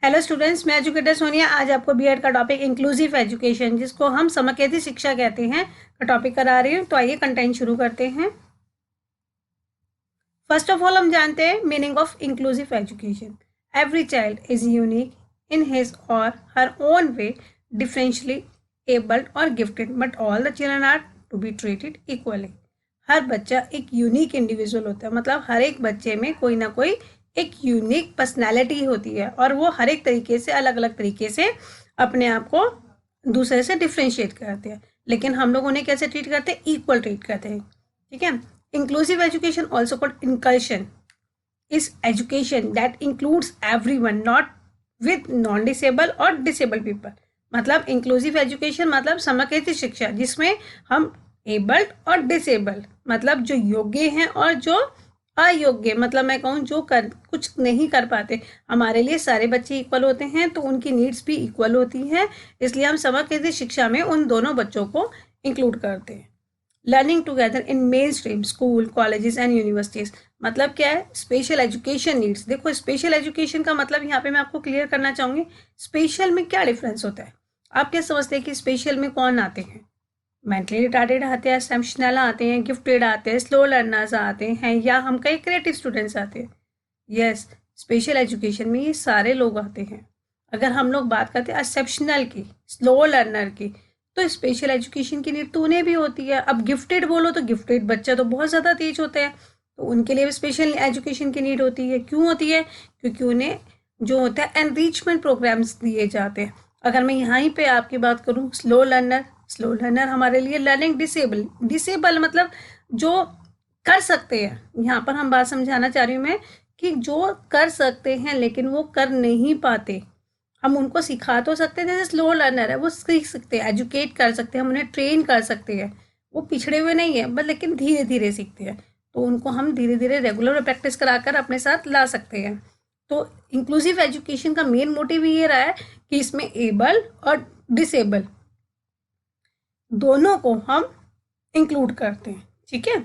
Hello students, मैं educator Sonia आज आपको बीएड का टॉपिक इंक्लूसिव एजुकेशन, जिसको हम समकेंद्रित शिक्षा कहते हैं, का टॉपिक करा रही हूँ। तो आइए कंटेंट शुरू करते हैं। फर्स्ट ऑफ ऑल हम जानते हैं meaning of inclusive education. Every child is unique in his और her own way, differentially abled और gifted, but all the children are to be treated equally. हर बच्चा एक यूनिक इंडिविजुअल होता है, मतलब हर एक बच्चे में कोई ना कोई एक यूनिक पर्सनैलिटी होती है और वो हर एक तरीके से अलग अलग तरीके से अपने आप को दूसरे से डिफ्रेंशिएट करते हैं। लेकिन हम लोग उन्हें कैसे ट्रीट करते हैं? इक्वल ट्रीट करते हैं। ठीक है। Inclusive education also called inclusion is education that includes everyone, not with non disable और डिसेबल पीपल। मतलब इंक्लूसिव एजुकेशन मतलब समकेंद्रित शिक्षा, जिसमें हम एबल्ड और डिसेबल, मतलब जो योग्य हैं और जो अयोग्य, मतलब मैं कहूँ जो कुछ नहीं कर पाते, हमारे लिए सारे बच्चे इक्वल होते हैं, तो उनकी नीड्स भी इक्वल होती हैं। इसलिए हम समकेंद्रित शिक्षा में उन दोनों बच्चों को इंक्लूड करते हैं। Learning together in main stream school, colleges and universities. मतलब क्या है? Special education needs. देखो, स्पेशल एजुकेशन का मतलब यहाँ पे मैं आपको क्लियर करना चाहूँगी, स्पेशल में क्या डिफरेंस होता है। आप क्या समझते हैं कि स्पेशल में कौन आते हैं? मेंटली रिटार्डेड आते हैं, एक्सेप्शनल आते हैं, गिफ्टेड आते हैं, स्लो लर्नर्स आते हैं, या हम कई क्रिएटिव स्टूडेंट्स आते हैं। यस, स्पेशल एजुकेशन में ये सारे लोग आते हैं। अगर हम लोग बात करते हैं एक्सेप्शनल की, स्लो लर्नर की, तो स्पेशल एजुकेशन की नीड तो उन्हें भी होती है। अब गिफ्टेड बोलो तो गिफ्टेड बच्चा तो बहुत ज़्यादा तेज होते हैं, तो उनके लिए स्पेशल एजुकेशन की नीड होती है। क्यों होती है? क्योंकि उन्हें जो होता है एनरिचमेंट प्रोग्राम्स दिए जाते हैं। अगर मैं यहाँ पे आपकी बात करूँ, स्लो लर्नर हमारे लिए लर्निंग डिसेबल मतलब जो कर सकते हैं। यहाँ पर हम बात समझाना चाह रही हूँ मैं कि जो कर सकते हैं लेकिन वो कर नहीं पाते, हम उनको सिखा तो सकते हैं। जैसे स्लो लर्नर है, वो सीख सकते हैं, एजुकेट कर सकते हैं, हम उन्हें ट्रेन कर सकते हैं। वो पिछड़े हुए नहीं है, बस लेकिन धीरे धीरे सीखते हैं, तो उनको हम धीरे धीरे रेगुलर प्रैक्टिस कराकर अपने साथ ला सकते हैं। तो इंक्लूसिव एजुकेशन का मेन मोटिव ये रहा है कि इसमें एबल और डिसेबल दोनों को हम इंक्लूड करते हैं। ठीक है।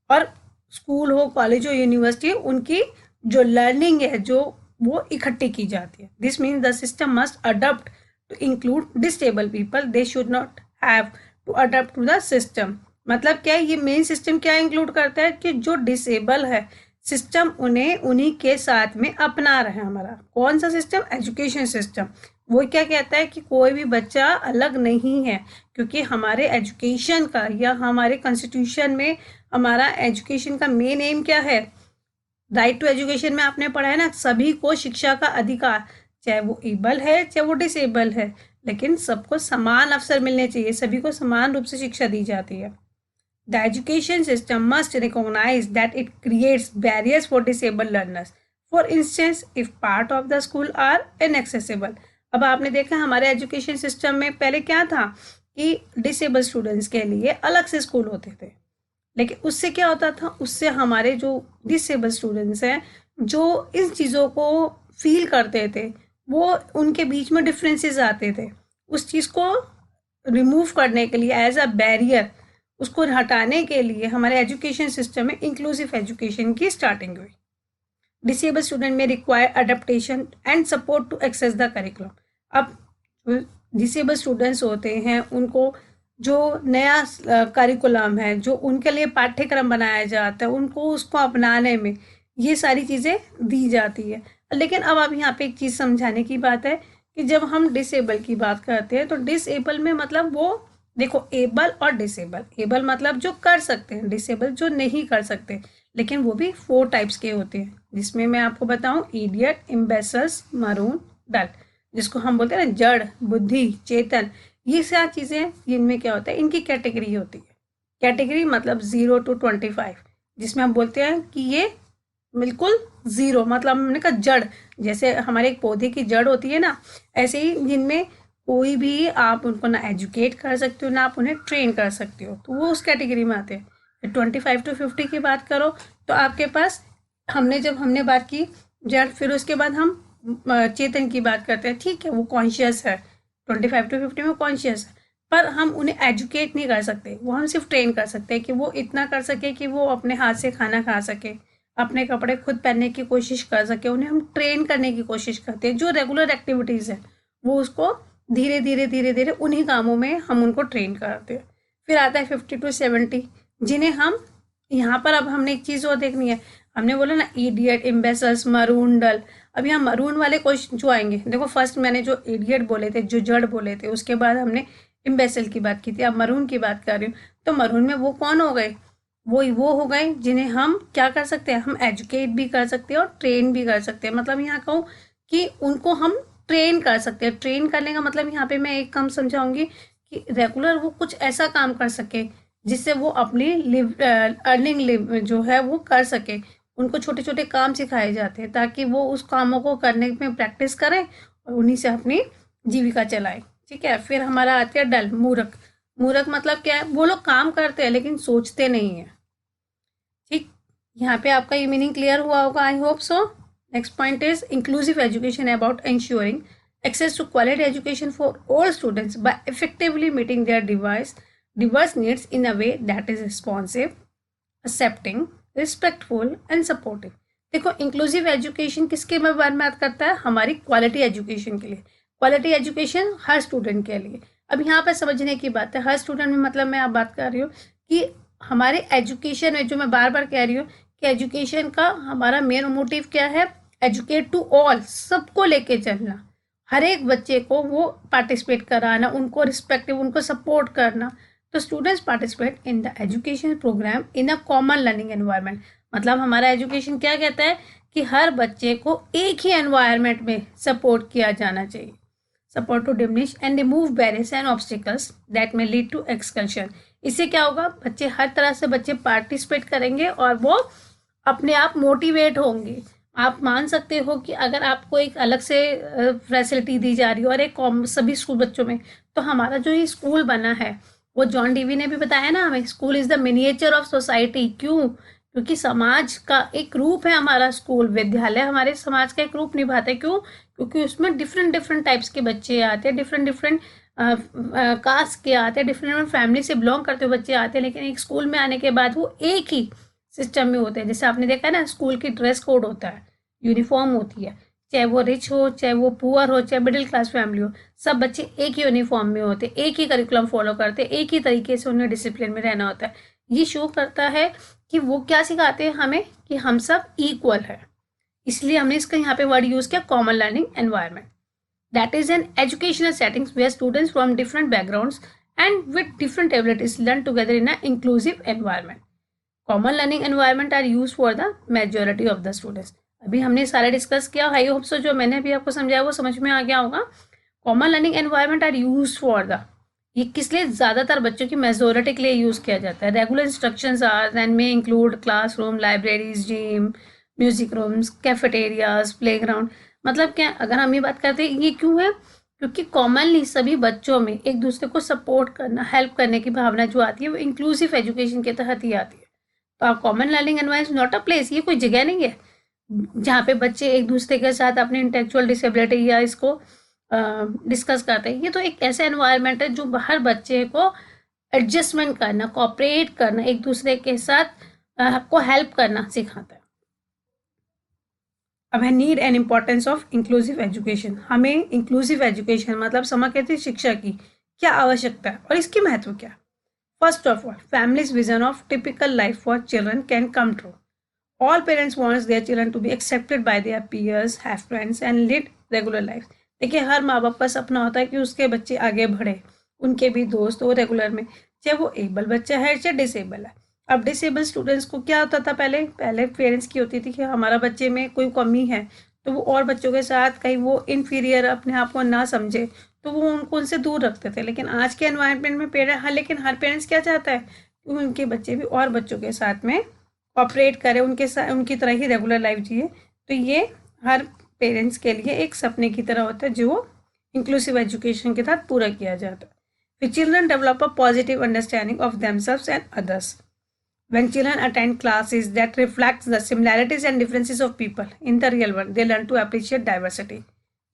और स्कूल हो, कॉलेज हो, यूनिवर्सिटी हो, उनकी जो लर्निंग है जो वो इकट्ठी की जाती है। This means the system must adopt to include disable people, they should not have to adopt to the system. मतलब क्या है? ये मेन सिस्टम क्या इंक्लूड करता है कि जो डिसेबल है, सिस्टम उन्हें उन्हीं के साथ में अपना रहे। हमारा कौन सा सिस्टम? Education system. वो क्या कहता है कि कोई भी बच्चा अलग नहीं है, क्योंकि हमारे एजुकेशन का या हमारे कॉन्स्टिट्यूशन में हमारा एजुकेशन का मेन एम क्या है? राइट टू एजुकेशन में आपने पढ़ा है ना, सभी को शिक्षा का अधिकार, चाहे वो एबल है चाहे वो डिसेबल है, लेकिन सबको समान अवसर मिलने चाहिए, सभी को समान रूप से शिक्षा दी जाती है। The education system must recognise that it creates barriers for disable learners, for instance if part of the school are inaccessible. अब आपने देखा हमारे एजुकेशन सिस्टम में पहले क्या था कि डिसेबल स्टूडेंट्स के लिए अलग से स्कूल होते थे, लेकिन उससे क्या होता था, उससे हमारे जो डिसेबल स्टूडेंट्स हैं जो इन चीज़ों को फील करते थे, वो उनके बीच में डिफरेंसेस आते थे। उस चीज़ को रिमूव करने के लिए, एज अ बैरियर उसको हटाने के लिए हमारे एजुकेशन सिस्टम में इंक्लूसिव एजुकेशन की स्टार्टिंग हुई। डिसेबल स्टूडेंट में require adaptation and support to access the curriculum. अब डिसेबल स्टूडेंट्स होते हैं, उनको जो नया करिकुलम है, जो उनके लिए पाठ्यक्रम बनाया जाता है, उनको उसको अपनाने में ये सारी चीज़ें दी जाती है। लेकिन अब आप यहाँ पे एक चीज़ समझाने की बात है कि जब हम डिसेबल की बात करते हैं तो डिसेबल में मतलब वो देखो, एबल और डिसेबल, एबल मतलब जो कर सकते हैं, डिसेबल जो नहीं कर सकते, लेकिन वो भी 4 टाइप्स के होते हैं, जिसमें मैं आपको बताऊं इडियट, इम्बेसल्स, मरून, डल, जिसको हम बोलते हैं ना जड़, बुद्धि, चेतन। ये सारी चीज़ें इनमें क्या होता है, इनकी कैटेगरी होती है। कैटेगरी मतलब 0 to 25, जिसमें हम बोलते हैं कि ये बिल्कुल 0, मतलब हमने कहा जड़, जैसे हमारे एक पौधे की जड़ होती है ना, ऐसे ही जिनमें कोई भी आप उनको ना एजुकेट कर सकते हो ना आप उन्हें ट्रेन कर सकते हो, तो वो उस कैटेगरी में आते हैं। 25 to 50 की बात करो तो आपके पास हमने बात की जड़, फिर उसके बाद हम चेतन की बात करते हैं। ठीक है, वो कॉन्शियस है, 25 to 50 में कॉन्शियस है, पर हम उन्हें एजुकेट नहीं कर सकते, वो हम सिर्फ ट्रेन कर सकते हैं कि वो इतना कर सके कि वो अपने हाथ से खाना खा सके, अपने कपड़े खुद पहनने की कोशिश कर सके, उन्हें हम ट्रेन करने की कोशिश करते हैं। जो रेगुलर एक्टिविटीज़ है वो उसको धीरे धीरे धीरे धीरे उन्हीं कामों में हम उनको ट्रेन करते हैं। फिर आता है 50 to 70, जिन्हें हम यहाँ पर अब हमने एक चीज़ और देखनी है। हमने बोला ना इडियट, इम्बेसल्स, मरून, डल। अब यहाँ मरून वाले क्वेश्चन जो आएंगे, देखो फर्स्ट मैंने जो इडियट बोले थे, जो जड़ बोले थे, उसके बाद हमने इम्बेसल की बात की थी, अब मरून की बात कर रही हूँ। तो मरून में वो कौन हो गए? वो हो गए जिन्हें हम क्या कर सकते हैं, हम एजुकेट भी कर सकते हैं और ट्रेन भी कर सकते हैं। मतलब यहाँ कहूँ कि उनको हम ट्रेन कर सकते हैं। ट्रेन करने का मतलब यहाँ पे मैं एक काम समझाऊंगी कि रेगुलर वो कुछ ऐसा काम कर सके जिससे वो अपनी अर्निंग जो है वो कर सके। उनको छोटे छोटे काम सिखाए जाते हैं ताकि वो उस कामों को करने में प्रैक्टिस करें और उन्हीं से अपनी जीविका चलाएं। ठीक है। फिर हमारा आता है डल, मूर्ख। मूर्ख मतलब क्या है? वो लोग काम करते हैं लेकिन सोचते नहीं है। ठीक, यहाँ पे आपका ये मीनिंग क्लियर हुआ होगा, I hope so. Next point is inclusive education about ensuring access to quality education for all students by effectively meeting their diverse needs in a way that is responsive, accepting, respectful and supportive। देखो inclusive education किसके बारे में बात करता है? हमारी quality education के लिए। क्वालिटी एजुकेशन हर स्टूडेंट के लिए। अब यहाँ पर समझने की बात है, हर स्टूडेंट में मतलब मैं आप बात कर रही हूँ कि हमारे एजुकेशन में, जो मैं बार बार कह रही हूँ कि एजुकेशन का हमारा मेन मोटिव क्या है? एजुकेट टू ऑल, सबको लेके चलना, हर एक बच्चे को वो पार्टिसिपेट कराना, उनको रिस्पेक्टिव, उनको सपोर्ट करना। तो students participate in the education programme in a common learning environment. मतलब हमारा एजुकेशन क्या कहता है कि हर बच्चे को एक ही एनवायरनमेंट में सपोर्ट किया जाना चाहिए। Support to diminish and remove barriers and obstacles that may lead to exclusion. इससे क्या होगा? बच्चे हर तरह से बच्चे पार्टिसिपेट करेंगे और वो अपने आप मोटिवेट होंगे। आप मान सकते हो कि अगर आपको एक अलग से फैसिलिटी दी जा रही हो और एक सभी स्कूल बच्चों में, तो हमारा जो ये स्कूल बना है वो जॉन डीवी ने भी बताया ना हमें, school is the miniature of society. क्यों? क्योंकि समाज का एक रूप है हमारा स्कूल, विद्यालय हमारे समाज का एक रूप निभाते हैं। क्यों? क्योंकि उसमें डिफरेंट टाइप्स के बच्चे आते हैं, डिफरेंट कास्ट के आते हैं, डिफरेंट फैमिली से बिलोंग करते हुए बच्चे आते हैं, लेकिन एक स्कूल में आने के बाद वो एक ही सिस्टम में होते हैं। जैसे आपने देखा है ना, स्कूल की ड्रेस कोड होता है, यूनिफॉर्म होती है, चाहे वो रिच हो, चाहे वो पुअर हो, चाहे मिडिल क्लास फैमिली हो, सब बच्चे एक ही यूनिफॉर्म में होते, एक ही करिकुलम फॉलो करते, एक ही तरीके से उन्हें डिसिप्लिन में रहना होता है। ये शो करता है कि वो क्या सिखाते हैं हमें कि हम सब इक्वल है। इसलिए हमने इसका यहाँ पे वर्ड यूज किया, common learning environment. That is an educational settings where students from different backgrounds and with different abilities learn together in a inclusive environment. Common learning environment are use for the majority of the students. अभी हमने सारे discuss किया, I hope so जो मैंने अभी आपको समझाया वो समझ में आ गया होगा। Common learning environment are use for the, ये किस लिए? ज़्यादातर बच्चों की मेजोरिटी के लिए यूज़ किया जाता है। रेगुलर इंस्ट्रक्शंस आर एंड में include classroom, libraries, gym, music rooms, cafeterias, playground. मतलब क्या, अगर हम ये बात करते हैं ये क्यों है? क्योंकि कॉमनली सभी बच्चों में एक दूसरे को सपोर्ट करना, हेल्प करने की भावना जो आती है वो इंक्लूसिव एजुकेशन के तहत ही आती है। तो common learning environment not a place, ये कोई जगह नहीं है जहाँ पे बच्चे एक दूसरे के साथ अपनी इंटेलेक्चुअल डिसेबिलिटी या इसको डिस्कस करते हैं। ये तो एक ऐसा एनवायरनमेंट है जो हर बच्चे को एडजस्टमेंट करना, कोऑपरेट करना, एक दूसरे के साथ को हेल्प करना सिखाता है। अब है need and importance of inclusive education. हमें इंक्लूसिव एजुकेशन मतलब समकेंद्रित शिक्षा की क्या आवश्यकता है और इसकी महत्व क्या है? First of all, families vision of typical life for children can come true. All parents wants their children to be accepted by their peers, have friends and lead regular life। देखिए हर माँ बाप का सपना होता है कि उसके बच्चे आगे बढ़े, उनके भी दोस्त हो रेगुलर में, चाहे वो एबल बच्चा है चाहे डिसेबल है। अब डिसेबल स्टूडेंट्स को क्या होता था? पहले पेरेंट्स की होती थी कि हमारा बच्चे में कोई कमी है तो वो और बच्चों के साथ कहीं वो इन्फीरियर अपने आप को ना समझे तो वो उनसे दूर रखते थे। लेकिन आज के एनवायरनमेंट में लेकिन हर पेरेंट्स क्या चाहता है कि उनके बच्चे भी और बच्चों के साथ में ऑपरेट करें, उनके साथ उनकी तरह ही रेगुलर लाइफ जिए। तो ये हर पेरेंट्स के लिए एक सपने की तरह होता है जो इंक्लूसिव एजुकेशन के साथ पूरा किया जाता है। फिर children develop a positive understanding of themselves and others. When children attend classes that reflects the similarities and differences of people in the real world, they learn to appreciate diversity।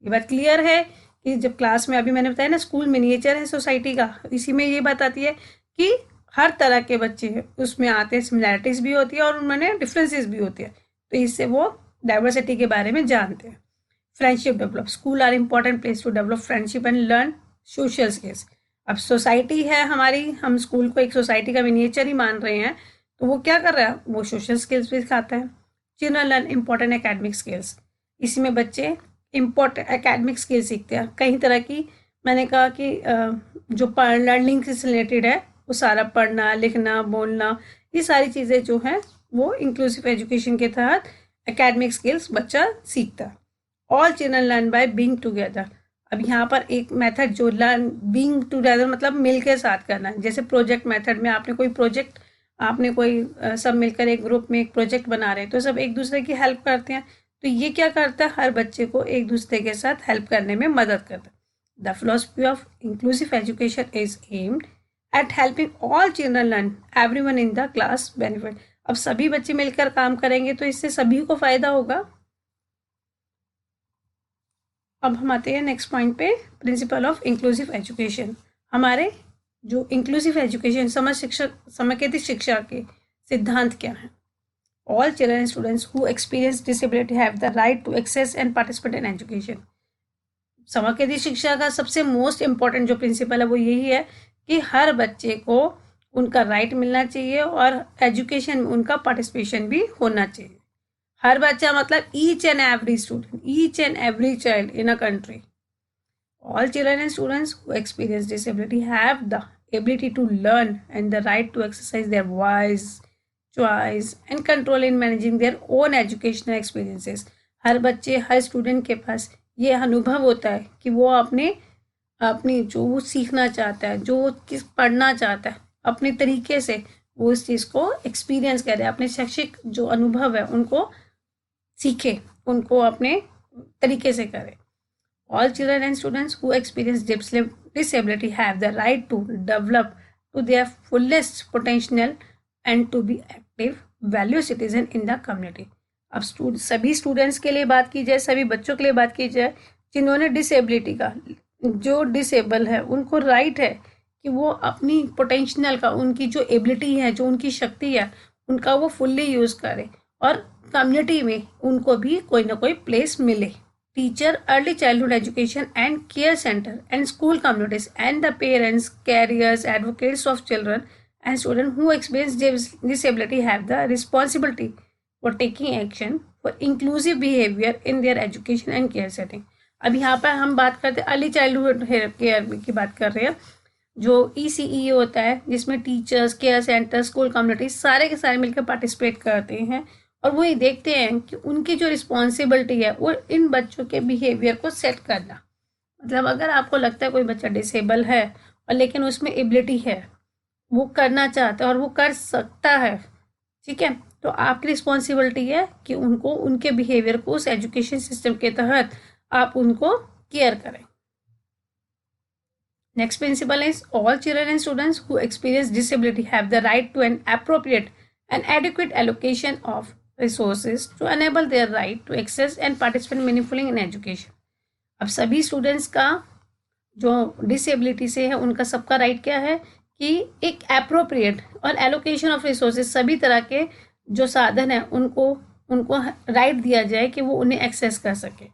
ये बात clear है कि जब class में, अभी मैंने बताया ना स्कूल मिनिएचर है सोसाइटी का, इसी में ये बात आती है कि हर तरह के बच्चे हैं उसमें आते हैं, सिमिलैरिटीज भी होती है और उनमें डिफरेंसेस भी होती है। तो इससे वो डाइवर्सिटी के बारे में जानते हैं। Friendship develop, school are important place to develop friendship and learn social skills. अब सोसाइटी है हमारी, हम स्कूल को एक सोसाइटी का मिनिएचर ही मान रहे हैं, तो वो क्या कर रहा है, वो सोशल स्किल्स भी सिखाता है। Children learn important academic skills, इसमें बच्चे इम्पॉर्टेंट एकेडमिक स्किल्स सीखते हैं कई तरह की। मैंने कहा कि जो लर्निंग से रिलेटेड है वो सारा पढ़ना, लिखना, बोलना, ये सारी चीज़ें जो हैं वो इंक्लूसिव एजुकेशन के तहत एकेडमिक स्किल्स बच्चा सीखता है। All children learn by being together. अब यहाँ पर एक मेथड जो लर्न बीइंग टुगेदर मतलब मिल के साथ करना है। जैसे प्रोजेक्ट मेथड में आपने कोई प्रोजेक्ट, आपने कोई सब मिलकर एक ग्रुप में एक प्रोजेक्ट बना रहे हैं, तो सब एक दूसरे की हेल्प करते हैं। तो ये क्या करता है, हर बच्चे को एक दूसरे के साथ हेल्प करने में मदद करता है। The philosophy of inclusive education is aimed at helping all children learn, everyone in the class benefit. अब सभी बच्चे मिलकर काम करेंगे तो इससे सभी को फायदा होगा। अब हम आते हैं नेक्स्ट पॉइंट पे, प्रिंसिपल ऑफ इंक्लूसिव एजुकेशन। हमारे जो इंक्लूसिव एजुकेशन समेकित शिक्षा के सिद्धांत क्या हैं। All children and students who experience disability have the right to access and participate in education. समेकित शिक्षा का सबसे मोस्ट इम्पॉर्टेंट जो प्रिंसिपल है वो यही है कि हर बच्चे को उनका राइट मिलना चाहिए और एजुकेशन में उनका पार्टिसिपेशन भी होना चाहिए। हर बच्चा मतलब each and every student, each and every child in a country. All children and students who experience disability have the ability to learn and the right to exercise their voice, choice and control in managing their own educational experiences. हर बच्चे, हर student के पास ये अनुभव होता है कि वो अपनी जो वो सीखना चाहता है, जो चीज़ पढ़ना चाहता है, अपने तरीके से वो उस चीज़ को एक्सपीरियंस करे, अपने शैक्षिक जो अनुभव है उनको सीखे, उनको अपने तरीके से करे। All children and students who experience disability have the right to develop to their fullest potential and to be active, value citizen in the community. अब सभी स्टूडेंट्स के लिए बात की जाए, सभी बच्चों के लिए बात की जाए जिन्होंने डिसेबिलिटी का, जो डिसेबल है उनको राइट है कि वो अपनी पोटेंशियल का, उनकी जो एबिलिटी है, जो उनकी शक्ति है, उनका वो फुल्ली यूज़ करें और कम्युनिटी में उनको भी कोई ना कोई प्लेस मिले। Teacher, early childhood education and care center and school communities and the parents, carriers, advocates of children and students who experience disability have the responsibility for taking action for inclusive behavior in their education and care setting. अब यहाँ पर हम बात करते हैं early childhood care की बात कर रहे हैं, जो ECE होता है जिसमें teachers, care centre, school community सारे के सारे मिलकर पार्टिसिपेट करते हैं और वो ये देखते हैं कि उनकी जो रिस्पॉन्सिबिलिटी है वो इन बच्चों के बिहेवियर को सेट करना। मतलब अगर आपको लगता है कोई बच्चा डिसेबल है और लेकिन उसमें एबिलिटी है, वो करना चाहता है और वो कर सकता है, ठीक है, तो आपकी रिस्पॉन्सिबिलिटी है कि उनको, उनके बिहेवियर को उस एजुकेशन सिस्टम के तहत आप उनको केयर करें। Next principle is all children and students who experience disability have the right to an appropriate and adequate allocation of resources to enable their right to access and participate meaningfully in education. अब सभी students का जो disability से है उनका सबका right क्या है कि एक एप्रोप्रिएट और एलोकेशन ऑफ रिसोर्सेज, सभी तरह के जो साधन है उनको राइट दिया जाए कि वो उन्हें एक्सेस कर सके।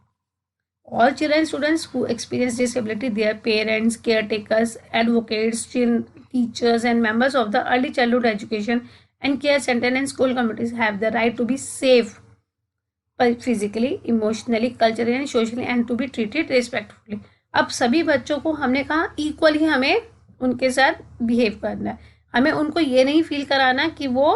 All children students who experience disability, their parents, care takers, advocates, teachers and members of the early childhood education and care center and school communities have the right to be safe physically, emotionally, culturally and socially and to be treated respectfully. अब सभी बच्चों को हमने कहा equally हमें उनके साथ behave करना है, हमें उनको ये नहीं फील कराना कि वो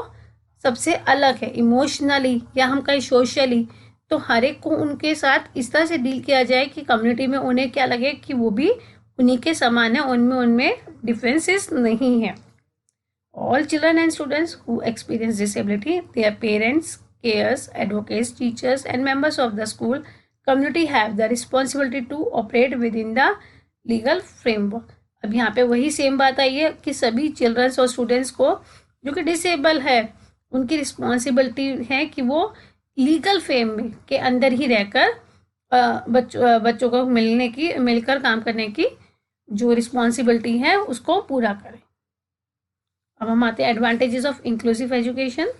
सबसे अलग है इमोशनली या हम कहीं सोशली। तो हर एक को उनके साथ इस तरह से डील किया जाए कि कम्युनिटी में उन्हें क्या लगे कि वो भी उन्हीं के समान है, उनमें डिफरेंसेस नहीं है। All children and students who experience disability, their parents, carers, advocates, teachers and members of the school community have the responsibility to operate within the legal framework. अब यहाँ पे वही सेम बात आई है कि सभी चिल्ड्रंस और स्टूडेंट्स को जो कि डिसेबल है उनकी रिस्पॉन्सिबिलिटी है कि वो लीगल फ्रेम के अंदर ही रहकर बच्चों को मिलकर काम करने की जो रिस्पॉन्सिबिलिटी है उसको पूरा करें। अब हम आते हैं advantages of inclusive education.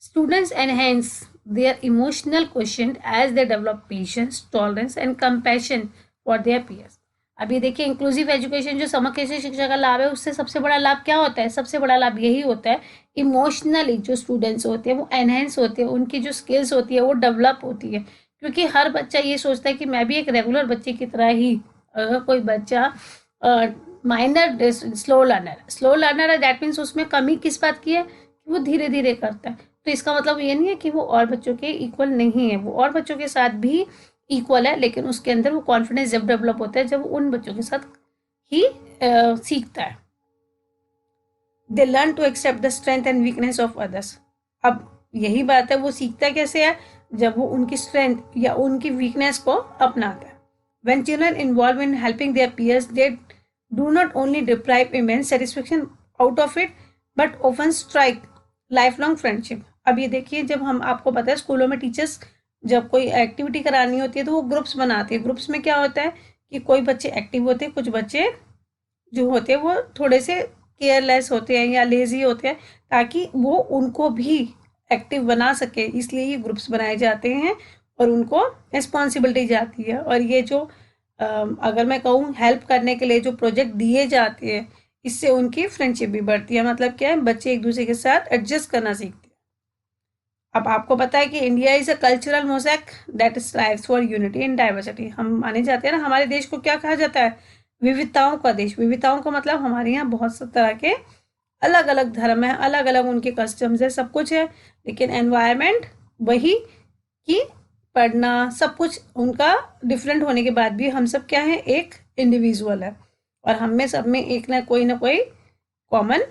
Students enhance their emotional quotient as they develop patience, tolerance and compassion for their peers. अब ये देखिए इंक्लूसिव एजुकेशन जो समग्र शिक्षा का लाभ है, उससे सबसे बड़ा लाभ क्या होता है? सबसे बड़ा लाभ यही होता है इमोशनली जो स्टूडेंट्स होते हैं वो एनहेंस होते हैं, उनकी जो स्किल्स होती है वो डेवलप होती है, क्योंकि हर बच्चा ये सोचता है कि मैं भी एक रेगुलर बच्चे की तरह ही, अगर कोई बच्चा माइनर स्लो लर्नर है, दैट मीन्स उसमें कमी किस बात की है कि वो धीरे धीरे करता है। तो इसका मतलब ये नहीं है कि वो और बच्चों के इक्वल नहीं है, वो और बच्चों के साथ भी इक्वल है, लेकिन उसके अंदर वो कॉन्फिडेंस जब डेवलप होता है जब वो उन बच्चों के साथ ही सीखता है। They learn to accept the strength and weakness of others. अब यही बात है, वो सीखता कैसे है? जब वो उनकी स्ट्रेंथ या उनकी वीकनेस को अपनाता है। When children involved in helping their peers, they do not only derive immense satisfaction out of it, but often strike lifelong friendship. अब ये देखिए, जब हम, आपको पता है स्कूलों में टीचर्स जब कोई एक्टिविटी करानी होती है तो वो ग्रुप्स बनाते हैं। ग्रुप्स में क्या होता है कि कोई बच्चे एक्टिव होते हैं, कुछ बच्चे जो होते हैं वो थोड़े से केयरलेस होते हैं या लेजी होते हैं, ताकि वो उनको भी एक्टिव बना सके, इसलिए ये ग्रुप्स बनाए जाते हैं और उनको रिस्पॉन्सिबिलिटी जाती है। और ये जो अगर मैं कहूँ हेल्प करने के लिए जो प्रोजेक्ट दिए जाते हैं, इससे उनकी फ्रेंडशिप भी बढ़ती है। मतलब क्या है, बच्चे एक दूसरे के साथ एडजस्ट करना सीखते हैं। अब आपको पता है कि India is a cultural mosaic that strives for unity in diversity. हम माने जाते हैं ना, हमारे देश को क्या कहा जाता है? विविधताओं का देश। विविधताओं का मतलब हमारे यहाँ बहुत से तरह के अलग अलग धर्म है, अलग अलग उनके कस्टम्स है, सब कुछ है, लेकिन एनवायरनमेंट वही कि पढ़ना सब कुछ उनका डिफरेंट होने के बाद भी हम सब क्या है? एक इंडिविजुअल है, और हम में सब में एक ना कोई कॉमन,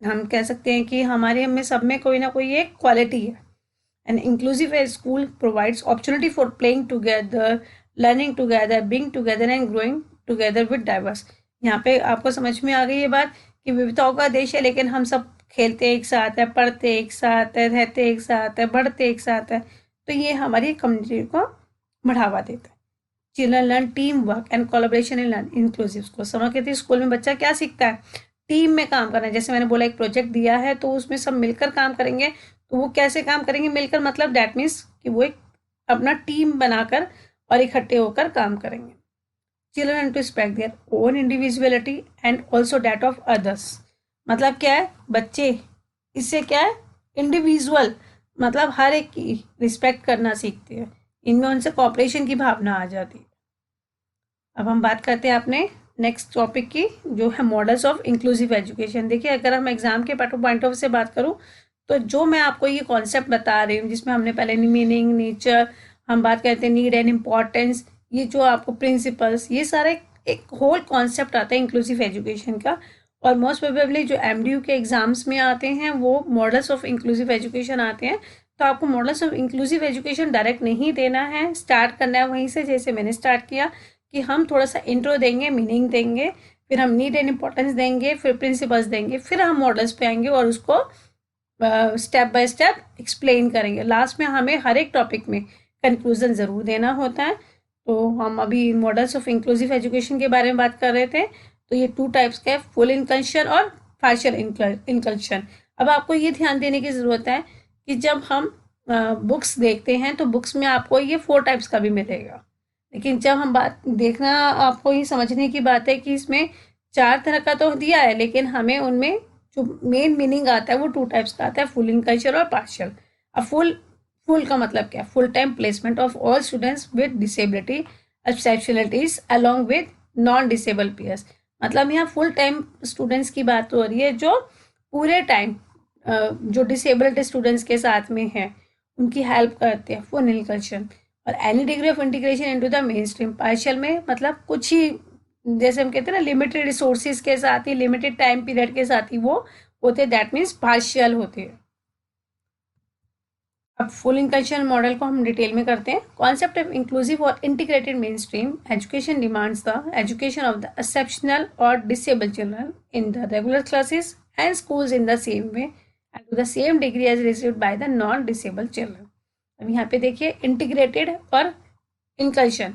हम कह सकते हैं कि हमारे हम में सब में कोई ना कोई एक क्वालिटी है। An inclusive school provides opportunity for playing together, learning together, being together and growing together with diverse. यहाँ पे आपको समझ में आ गई ये बात कि विविधताओं का देश है, लेकिन हम सब खेलते एक साथ है, पढ़ते एक साथ है, रहते एक साथ है, बढ़ते एक साथ है, तो ये हमारी कम्युनिटी को बढ़ावा देता है। Children learn team work and collaboration in learn inclusive school. समझ के स्कूल में बच्चा क्या सीखता है? टीम में काम करना है। जैसे मैंने बोला, एक प्रोजेक्ट दिया है तो उसमें सब मिलकर काम करेंगे, तो वो कैसे काम करेंगे मिलकर? मतलब दैट मीन्स कि वो एक अपना टीम बनाकर और इकट्ठे होकर काम करेंगे। Children to respect their own individuality and also that of others. मतलब क्या है? बच्चे इससे क्या है? इंडिविजुअल मतलब हर एक की रिस्पेक्ट करना सीखते हैं, इनमें उनसे कॉपरेशन की भावना आ जाती है। अब हम बात करते हैं अपने नेक्स्ट टॉपिक की, जो है मॉडल्स ऑफ इंक्लूसिव एजुकेशन। देखिए, अगर हम एग्जाम के पॉइंट ऑफ से बात करूं, तो जो मैं आपको ये कॉन्सेप्ट बता रही हूँ, जिसमें हमने पहले मीनिंग, नेचर, हम बात करते हैं नीड एंड इम्पॉर्टेंस, ये जो आपको प्रिंसिपल्स, ये सारे एक होल कॉन्सेप्ट आता है इंक्लूसिव एजुकेशन का। और मोस्ट प्रोबेबली जो MDU के एग्जाम्स में आते हैं वो मॉडल्स ऑफ इंक्लूसिव एजुकेशन आते हैं। तो आपको models of inclusive education direct नहीं देना है, स्टार्ट करना है वहीं से, जैसे मैंने स्टार्ट किया कि हम थोड़ा सा इंट्रो देंगे, मीनिंग देंगे, फिर हम नीड एंड इम्पोर्टेंस देंगे, फिर प्रिंसिपल्स देंगे, फिर हम मॉडल्स पे आएंगे और उसको स्टेप बाय स्टेप एक्सप्लेन करेंगे। लास्ट में हमें हर एक टॉपिक में कंक्लूजन ज़रूर देना होता है। तो हम अभी मॉडल्स ऑफ इंक्लूसिव एजुकेशन के बारे में बात कर रहे थे। तो ये 2 टाइप्स का है, फुल इंकल्शन और पार्शियल इंकल्शन। अब आपको ये ध्यान देने की ज़रूरत है कि जब हम बुक्स देखते हैं तो बुक्स में आपको ये 4 टाइप्स का भी मिलेगा, लेकिन जब हम बात देखना, आपको ये समझने की बात है कि इसमें 4 तरह का तो दिया है, लेकिन हमें उनमें जो मेन मीनिंग आता है वो 2 टाइप्स का आता है, फुल इंकल्शन और पार्शियल। अब फुल का मतलब क्या है? Full time placement of all students with disability exceptionalities along with non disable peers. मतलब यहाँ फुल टाइम स्टूडेंट्स की बात हो रही है, जो पूरे टाइम जो डिसेबल्ड स्टूडेंट्स के साथ में है उनकी हेल्प करते हैं, फुल इंकल्शन। और any degree of integration into the main stream. Partial में मतलब कुछ ही, जैसे हम कहते हैं ना, लिमिटेड रिसोर्सेज के साथ ही, लिमिटेड टाइम पीरियड के साथ ही वो होते, दैट मीन्स पार्शियल होते हैं। अब फुल इंकल्शन मॉडल को हम डिटेल में करते हैं। कॉन्सेप्ट ऑफ इंक्लूसिव और integrated main stream education demands the education of the exceptional और disable children in the regular classes and schools in the same way and to the same degree as received by the non disable children. अब यहाँ पे देखिए, integrated और इंकल्शन,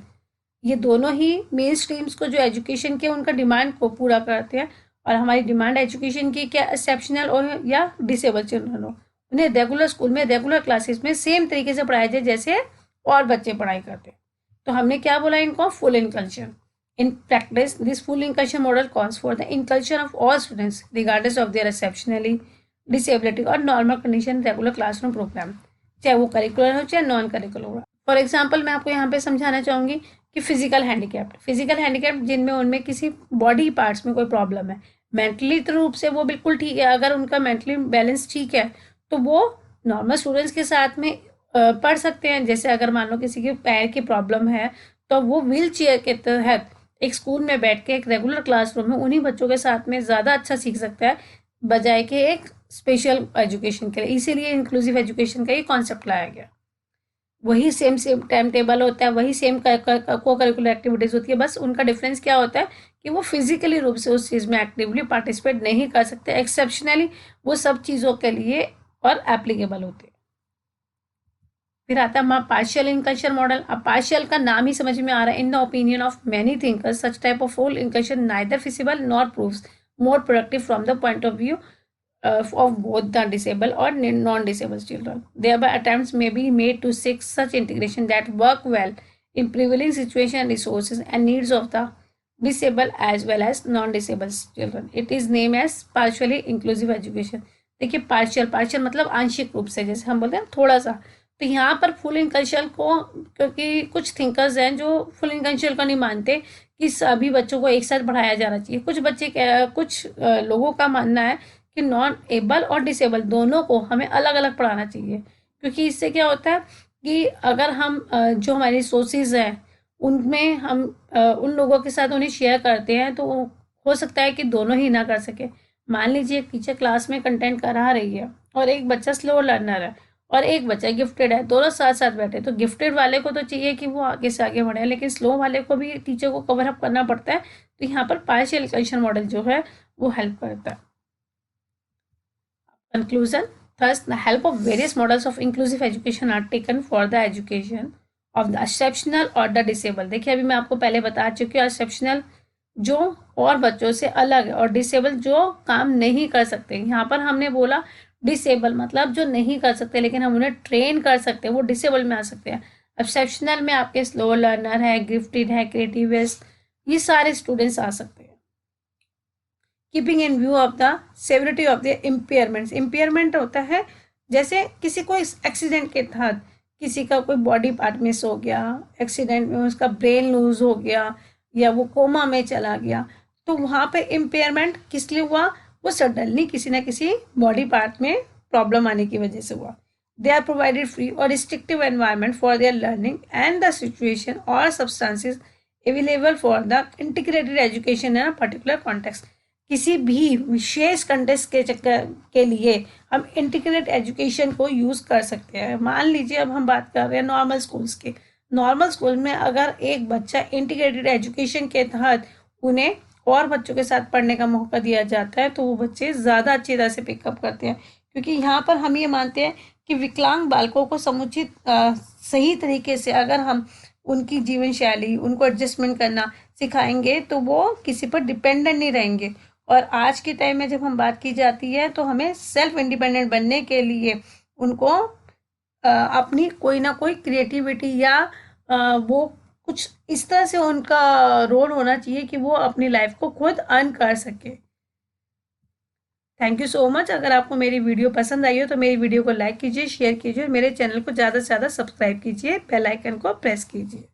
ये दोनों ही main streams को जो एजुकेशन के उनका डिमांड को पूरा करते हैं। और हमारी डिमांड एजुकेशन की क्या? एक्सेप्शनल और या डिसेबल चिल्ड्रन हो। उन्हें रेगुलर स्कूल में रेगुलर क्लासेस में सेम तरीके से पढ़ाया जाए जैसे और बच्चे पढ़ाई करते हैं। तो हमने क्या बोला इनको, full inclusion. In practice this full inclusion model calls for the inclusion of all students regardless of their exceptionally disability और normal condition regular classroom program, चाहे वो करिकुलर हो चाहे नॉन करिकुलर हो। फॉर एग्जाम्पल मैं आपको यहाँ पे समझाना चाहूँगी कि फिजिकल हैंडीकैप जिनमें उनमें किसी बॉडी पार्ट्स में कोई प्रॉब्लम है, मेंटली रूप से वो बिल्कुल ठीक है, अगर उनका मेंटली बैलेंस ठीक है तो वो नॉर्मल स्टूडेंट्स के साथ में पढ़ सकते हैं। जैसे अगर मान लो किसी के पैर की प्रॉब्लम है तो वो व्हील चेयर के तहत एक स्कूल में बैठ के एक रेगुलर क्लासरूम में उन्हीं बच्चों के साथ में ज़्यादा अच्छा सीख सकता है बजाय के एक स्पेशल एजुकेशन के लिए। इसीलिए इंक्लूसिव एजुकेशन का ये कॉन्सेप्ट लाया गया। वही सेम टाइम टेबल होता है, वही सेम को करिकुलर एक्टिविटीज़ होती है, बस उनका डिफरेंस क्या होता है कि वो फिजिकली रूप से उस चीज़ में एक्टिवली पार्टिसिपेट नहीं कर सकते, एक्सेप्शनली वो सब चीज़ों के लिए और एप्लीकेबल होते हैं। फिर आता है पार्शियल इनकल्शन मॉडल। अब पार्शियल का नाम ही समझ में आ रहा है। In the opinion of many thinkers such type of full inclusion neither feasible nor proves more productive from the point of view of both the disabled or non-disabled children. Thereby, attempts may be made to seek such integration that work well in prevailing situation, resources, and needs of the disabled as well as non-disabled children. It is named as partially inclusive education. देखिए partial मतलब आंशिक रूप से, जैसे हम बोलते हैं थोड़ा सा। तो यहाँ पर फुल इनकल्शन को, क्योंकि कुछ थिंकर्स हैं जो फुल इनकल्शन को नहीं मानते कि सभी बच्चों को एक साथ पढ़ाया जाना चाहिए। कुछ लोगों का मानना है कि नॉन एबल और डिसेबल दोनों को हमें अलग अलग पढ़ाना चाहिए, क्योंकि इससे क्या होता है कि अगर हम जो हमारी रिसोर्सेज हैं उनमें हम उन लोगों के साथ उन्हें शेयर करते हैं तो हो सकता है कि दोनों ही ना कर सके। मान लीजिए एक टीचर क्लास में कंटेंट करा रही है और एक बच्चा स्लो लर्नर है और एक बच्चा गिफ्टेड है, दोनों साथ साथ बैठे, तो गिफ्टेड वाले को तो चाहिए कि वो आगे से आगे बढ़े, लेकिन स्लो वाले को भी टीचर को कवर अप करना पड़ता है। तो यहाँ पर पार्शियल इनकल्शन मॉडल जो है वो हेल्प करता है। Conclusion, thus the help of various models of inclusive education are taken for the education of the exceptional or the disabled। देखिए अभी मैं आपको पहले बता चुकी हूँ, एक्सेप्शनल जो और बच्चों से अलग है और डिसेबल जो काम नहीं कर सकते। यहाँ पर हमने बोला डिसेबल मतलब जो नहीं कर सकते लेकिन हम उन्हें ट्रेन कर सकते हैं, वो डिसेबल में आ सकते हैं। एक्सेप्शनल में आपके स्लो लर्नर है, गिफ्टेड है, क्रिएटिव, ये सारे स्टूडेंट्स आ सकते हैं। Keeping in view of the severity of the impairments. Impairment होता है जैसे किसी को एक्सीडेंट के तहत किसी का कोई बॉडी पार्ट मिस हो गया, एक्सीडेंट में उसका ब्रेन लूज हो गया या वो कोमा में चला गया, तो वहाँ पे इम्पेयरमेंट किस लिए हुआ, वो सडनली किसी ना किसी बॉडी पार्ट में प्रॉब्लम आने की वजह से हुआ। दे आर प्रोवाइडेड फ्री और restrictive environment for their learning and the situation और substances available for the integrated education in a particular context. किसी भी विशेष कंटेक्स्ट के चक्कर के लिए हम इंटीग्रेटेड एजुकेशन को यूज़ कर सकते हैं। मान लीजिए अब हम बात कर रहे हैं नॉर्मल स्कूल्स की। नॉर्मल स्कूल में अगर एक बच्चा इंटीग्रेटेड एजुकेशन के तहत उन्हें और बच्चों के साथ पढ़ने का मौका दिया जाता है तो वो बच्चे ज़्यादा अच्छी तरह से पिकअप करते हैं, क्योंकि यहाँ पर हम ये मानते हैं कि विकलांग बालकों को समुचित सही तरीके से अगर हम उनकी जीवन शैली, उनको एडजस्टमेंट करना सिखाएंगे तो वो किसी पर डिपेंडेंट नहीं रहेंगे। और आज के टाइम में जब हम बात की जाती है तो हमें सेल्फ इंडिपेंडेंट बनने के लिए उनको अपनी कोई ना कोई क्रिएटिविटी या वो कुछ इस तरह से उनका रोल होना चाहिए कि वो अपनी लाइफ को खुद अर्न कर सके। Thank you so much. अगर आपको मेरी वीडियो पसंद आई हो तो मेरी वीडियो को लाइक कीजिए, शेयर कीजिए और मेरे चैनल को ज़्यादा से ज़्यादा सब्सक्राइब कीजिए, बेल आइकन को प्रेस कीजिए।